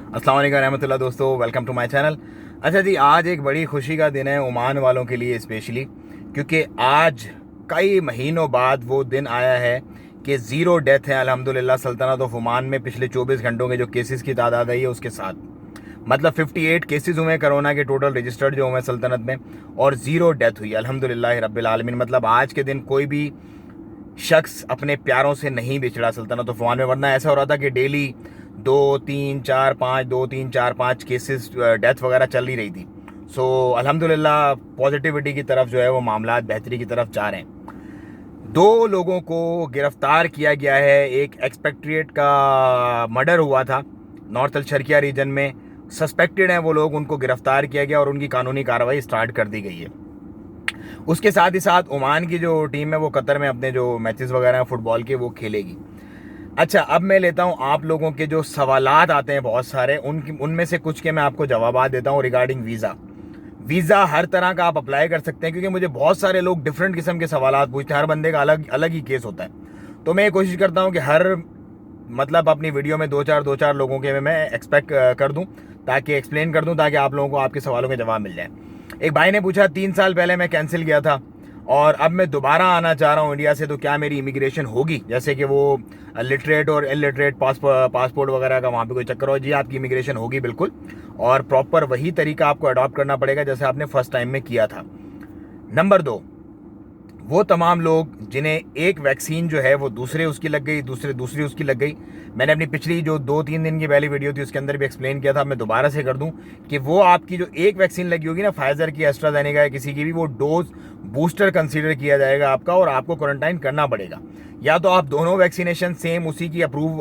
अस्सलाम वालेकुम रहमतुल्लाह दोस्तों, वेलकम टू माय चैनल। अच्छा जी, आज एक बड़ी खुशी का दिन है ओमान वालों के लिए स्पेशली, क्योंकि आज कई महीनों बाद वो दिन आया है कि ज़ीरो डेथ है अल्हम्दुलिल्लाह सल्तनत ऑफ ओमान में। पिछले 24 घंटों के जो केसेस की तादाद आई है उसके साथ, मतलब 58 केसेस हुए कोरोना के टोटल रजिस्टर्ड जो हुए सल्तनत में, और ज़ीरो डेथ हुई अल्हम्दुलिल्लाह रब्बिल आलमीन। मतलब आज के दिन कोई भी शख्स अपने प्यारों से नहीं बिछड़ा सल्तनत ऑफ ओमान में, वरना ऐसा हो रहा था कि डेली 2 3 4 5 केसेस डेथ वगैरह चल ही रही थी। सो अल्हम्दुलिल्लाह पॉजिटिविटी की तरफ जो है वो मामला बेहतरी की तरफ जा रहे हैं। 2 लोगों को गिरफ्तार किया गया है। एक एक्सपेक्ट्रिएट का मर्डर हुआ था नॉर्थ अल शर्किया रीजन में, सस्पेक्टेड हैं वो लोग, उनको गिरफ्तार किया गया और उनकी कानूनी कार्रवाई स्टार्ट कर दी गई है। उसके साथ ही साथ ओमान की जो टीम है वो कतर में अपने जो मैचेस वगैरह हैं फुटबॉल के वो खेलेगी। अच्छा, अब मैं लेता हूँ आप लोगों के जो सवालात आते हैं बहुत सारे, उनमें से कुछ के मैं आपको जवाब देता हूँ रिगार्डिंग वीज़ा। वीज़ा हर तरह का आप अप्लाई कर सकते हैं, क्योंकि मुझे बहुत सारे लोग डिफरेंट किस्म के सवालात पूछते हैं, हर बंदे का अलग अलग ही केस होता है। तो मैं ये कोशिश करता हूँ कि हर मतलब अपनी वीडियो में दो चार लोगों के मैं एक्सपेक्ट कर दूँ, ताकि एक्सप्लेन कर दूँ, ताकि आप लोगों को आपके सवालों के जवाब मिल जाए। एक भाई ने पूछा 3 साल पहले मैं कैंसिल किया था और अब मैं दोबारा आना चाह रहा हूँ इंडिया से, तो क्या मेरी इमिग्रेशन होगी? जैसे कि वो लिटरेट और इलिटरेट पासपोर्ट वगैरह का वहाँ पे कोई चक्कर हो। जी, आपकी इमिग्रेशन होगी बिल्कुल, और प्रॉपर वही तरीका आपको अडॉप्ट करना पड़ेगा जैसे आपने फर्स्ट टाइम में किया था। नंबर 2, वो तमाम लोग जिन्हें एक वैक्सीन जो है वो दूसरे उसकी लग गई, दूसरी उसकी लग गई। मैंने अपनी पिछली जो 2-3 दिन की पहली वीडियो थी उसके अंदर भी एक्सप्लेन किया था, मैं दोबारा से कर दूं कि वो आपकी जो एक वैक्सीन लगी होगी ना, फाइजर की, एस्ट्राजेनेका या किसी की भी, वो डोज बूस्टर कंसीडर किया जाएगा आपका और आपको क्वारंटाइन करना पड़ेगा। या तो आप दोनों वैक्सीनेशन सेम उसी की अप्रूव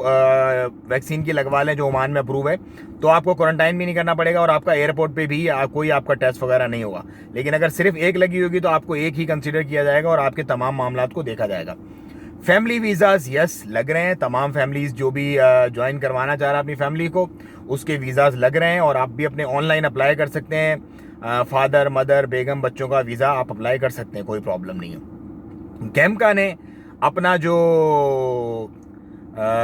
वैक्सीन की लगवा लें जो ओमान में अप्रूव है, तो आपको क्वारंटाइन भी नहीं करना पड़ेगा और आपका एयरपोर्ट पे भी कोई आपका टेस्ट वगैरह नहीं होगा। लेकिन अगर सिर्फ एक लगी होगी तो आपको एक ही कंसीडर किया जाएगा और आपके तमाम मामलात को देखा जाएगा। फैमिली वीज़ाज़ यस लग रहे हैं, तमाम फैमिलीज़ जो भी ज्वाइन करवाना चाह रहा है अपनी फैमिली को, उसके वीज़ाज़ लग रहे हैं और आप भी अपने ऑनलाइन अप्लाई कर सकते हैं। फादर मदर बेगम बच्चों का वीज़ा आप अप्लाई कर सकते हैं, कोई प्रॉब्लम नहीं है। कैमका ने अपना जो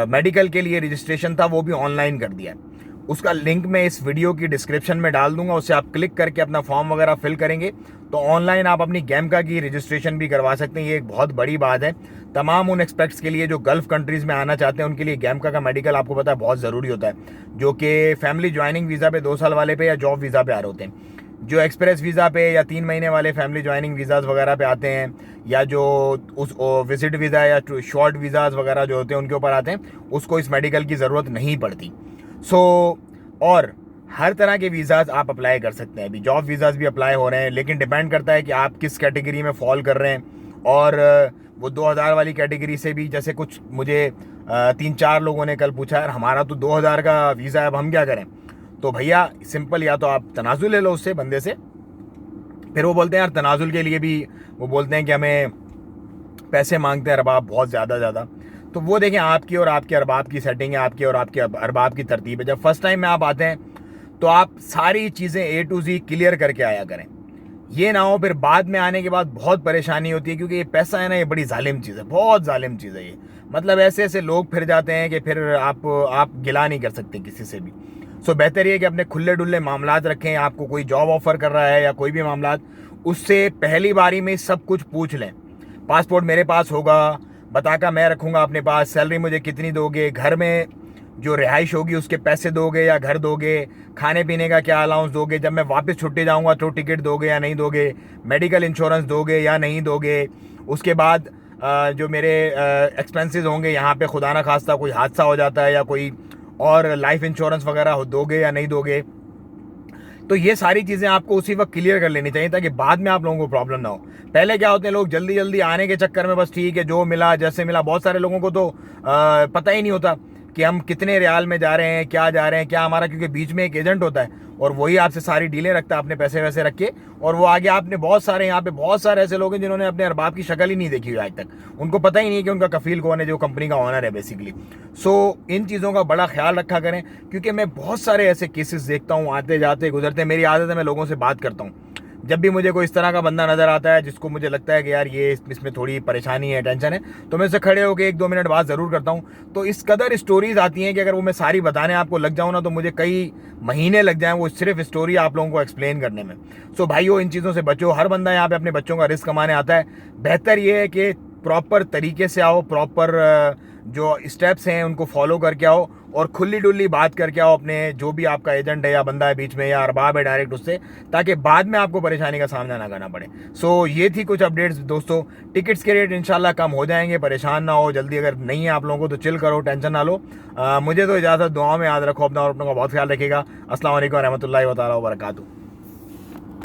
मेडिकल के लिए रजिस्ट्रेशन था वो भी ऑनलाइन कर दिया है। उसका लिंक मैं इस वीडियो की डिस्क्रिप्शन में डाल दूंगा, उससे आप क्लिक करके अपना फॉर्म वगैरह फिल करेंगे तो ऑनलाइन आप अपनी कैमका की रजिस्ट्रेशन भी करवा सकते हैं। ये एक बहुत बड़ी बात है तमाम उन एक्सपेक्ट्स के लिए जो गल्फ़ कंट्रीज़ में आना चाहते हैं, उनके लिए कैमका का मेडिकल आपको पता है बहुत ज़रूरी होता है, जो कि फैमिली ज्वाइनिंग वीज़ा पे 2 साल वाले पे या जॉब वीज़ा पे आ रहे होते हैं। जो एक्सप्रेस वीज़ा पे या 3 महीने वाले फैमिली ज्वाइनिंग वीज़ाज़ वगैरह पे आते हैं, या जो उस विजिट वीज़ा या शॉर्ट वीज़ाज़ वगैरह जो होते हैं उनके ऊपर आते हैं, उसको इस मेडिकल की ज़रूरत नहीं पड़ती। और हर तरह के वीज़ाज़ आप अप्लाई कर सकते हैं। अभी जॉब वीज़ाज़ भी अप्लाई हो रहे हैं, लेकिन डिपेंड करता है कि आप किस कैटेगरी में फॉल कर रहे हैं। और वो 2000 वाली कैटेगरी से भी, जैसे कुछ मुझे 3-4 लोगों ने कल पूछा, यार हमारा तो 2000 का वीज़ा है, अब हम क्या करें? तो भैया सिंपल, या तो आप तनाजुल ले लो उससे बंदे से। फिर वो बोलते हैं यार तनाजुल के लिए भी वो बोलते हैं कि हमें पैसे मांगते हैं अरबाब बहुत ज़्यादा। तो वो देखें, आपकी और आपके अरबाब की सेटिंग है, आपकी और आपके अरबाब की तरतीब है। जब फर्स्ट टाइम में आप आते हैं तो आप सारी चीज़ें A to Z क्लियर करके आया करें। ये ना हो फिर बाद में आने के बाद बहुत परेशानी होती है, क्योंकि ये पैसा है ना, ये बड़ी जालिम चीज़ है, बहुत जालिम चीज़ है ये। मतलब ऐसे ऐसे लोग फिर जाते हैं कि फिर आप गिला नहीं कर सकते किसी से भी। सो बेहतर ये कि अपने खुले डुल्ले मामलात रखें। आपको कोई जॉब ऑफर कर रहा है या कोई भी मामलात, उससे पहली बारी में सब कुछ पूछ लें। पासपोर्ट मेरे पास होगा, बताका मैं रखूँगा अपने पास, सैलरी मुझे कितनी दोगे, घर में जो रिहाइश होगी उसके पैसे दोगे या घर दोगे, खाने पीने का क्या अलाउंस दोगे, जब मैं वापस छुट्टी जाऊंगा तो टिकट दोगे या नहीं दोगे, मेडिकल इंश्योरेंस दोगे या नहीं दोगे। उसके बाद जो मेरे एक्सपेंसेस होंगे यहाँ पे, खुदा ना खास्ता कोई हादसा हो जाता है या कोई और लाइफ इंश्योरेंस वगैरह दोगे या नहीं दोगे। तो ये सारी चीज़ें आपको उसी वक्त क्लियर कर लेनी चाहिए, ताकि बाद में आप लोगों को प्रॉब्लम ना हो। पहले क्या होते हैं, लोग जल्दी जल्दी आने के चक्कर में बस ठीक है जो मिला जैसे मिला। बहुत सारे लोगों को तो पता ही नहीं होता कि हम कितने रियाल में जा रहे हैं, क्या जा रहे हैं, क्या हमारा, क्योंकि बीच में एक एजेंट होता है और वही आपसे सारी डीलें रखता है अपने पैसे वैसे रख के, और वो आगे आपने बहुत सारे, यहाँ पे बहुत सारे ऐसे लोग हैं जिन्होंने अपने अरबाब की शक्ल ही नहीं देखी हुई आज तक, उनको पता ही नहीं है कि उनका कफील कौन है, जो कंपनी का ऑनर है बेसिकली। सो इन चीज़ों का बड़ा ख्याल रखा करें, क्योंकि मैं बहुत सारे ऐसे केसेस देखता हूँ आते जाते गुजरते। मेरी आदत है मैं लोगों से बात करता हूँ, जब भी मुझे कोई इस तरह का बंदा नज़र आता है जिसको मुझे लगता है कि यार ये इसमें थोड़ी परेशानी है, टेंशन है, तो मैं उससे खड़े होकर 1-2 मिनट बात ज़रूर करता हूँ। तो इस कदर स्टोरीज़ आती हैं कि अगर वो मैं सारी बताने आपको लग जाऊँ ना तो मुझे कई महीने लग जाएँ वो सिर्फ स्टोरी आप लोगों को एक्सप्लेन करने में। सो भाइयों, इन चीज़ों से बचो। हर बंदा यहाँ पे अपने बच्चों का रिस्क कमाने आता है। बेहतर ये है कि प्रॉपर तरीके से आओ, प्रॉपर जो स्टेप्स हैं उनको फॉलो करके आओ और खुली डुल्ली बात करके आओ अपने जो भी आपका एजेंट है या बंदा है बीच में या अरबाब है डायरेक्ट उससे, ताकि बाद में आपको परेशानी का सामना ना करना पड़े। सो ये थी कुछ अपडेट्स दोस्तों। टिकट्स के रेट इंशाल्लाह कम हो जाएंगे, परेशान ना हो जल्दी। अगर नहीं है आप लोगों को तो चिल करो, टेंशन ना लो। मुझे तो इजाज़त, दुआ में याद रखो अपना और अपनों का बहुत ख्याल रखिएगा। अस्सलाम वालेकुम रहमतुल्लाहि व तआला व बरकातहू।